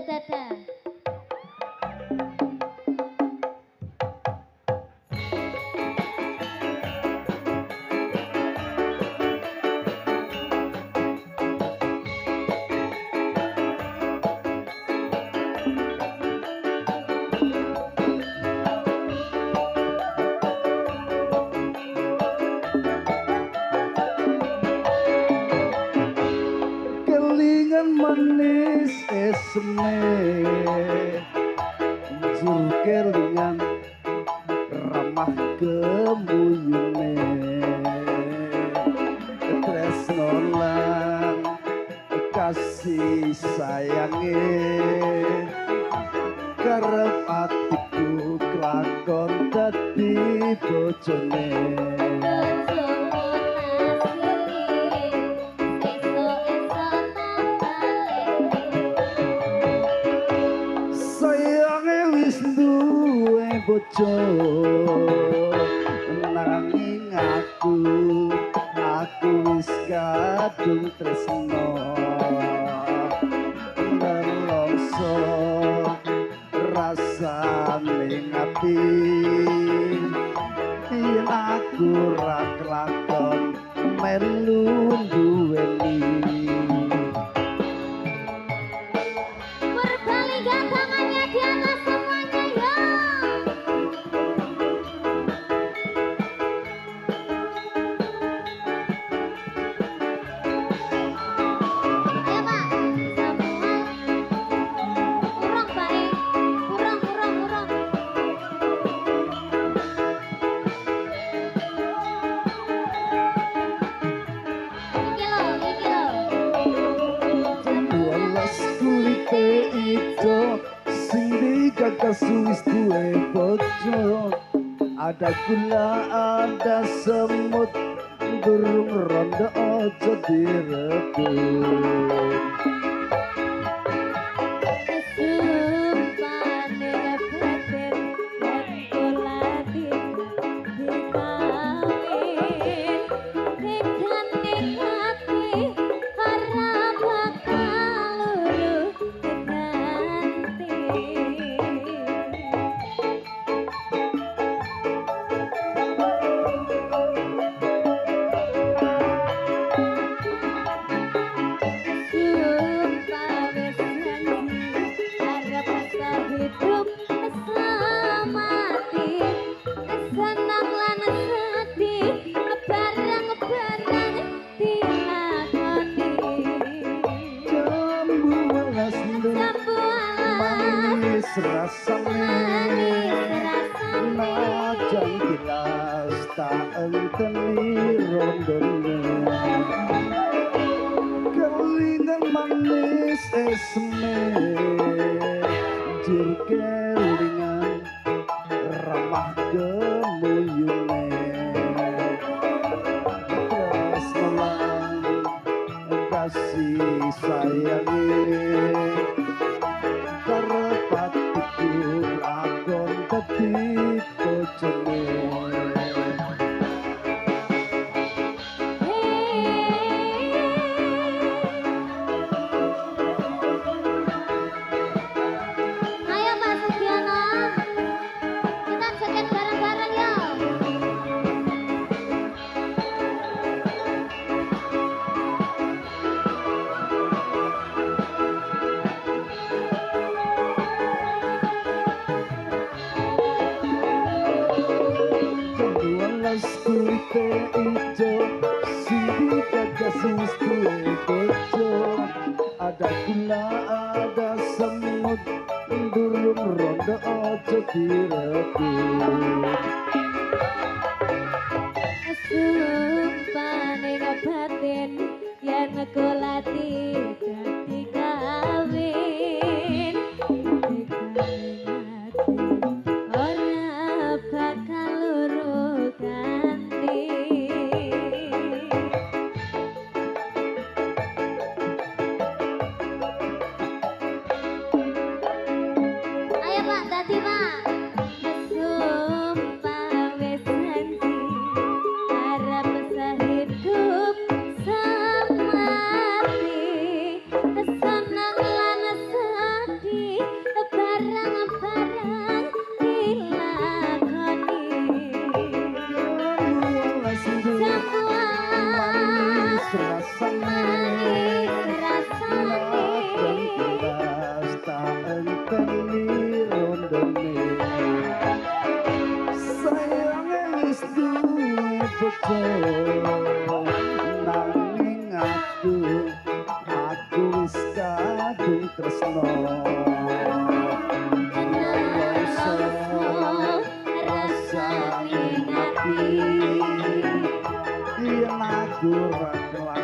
dadah. Kelingan manis esme jur kelingan ramah kemuyune tresno lan kasih sayange karep atiku kelakon dadi bojone. Bojo nanging aku wis kadung tresno nelongso rasane ati yen aku ra kelakon melu duweni. Kasuis duwe bojo ada gula ada semut durung rondo ojo direbut. Rasane najan gelas tak enteni rondone kelingan manis esme jur kelingan ramah kemuyune tresno lan kasih sayange karep atiku lakon dadi bojone. Ayo Pak Sugiono, kita joget bareng-bareng yuk. Kulite ijo sidi kasuis duwe bojo ada gula ada semut durung rondo ojo direbut. Sumpane batin yen kolati dadi kawin ora bakal loro ganti. Ayo Pak, dadi Pak. Sumpah wis janji harap sehidup semati nanging aku wis kadung tresno ngelongso rasa ning ati yen aku ora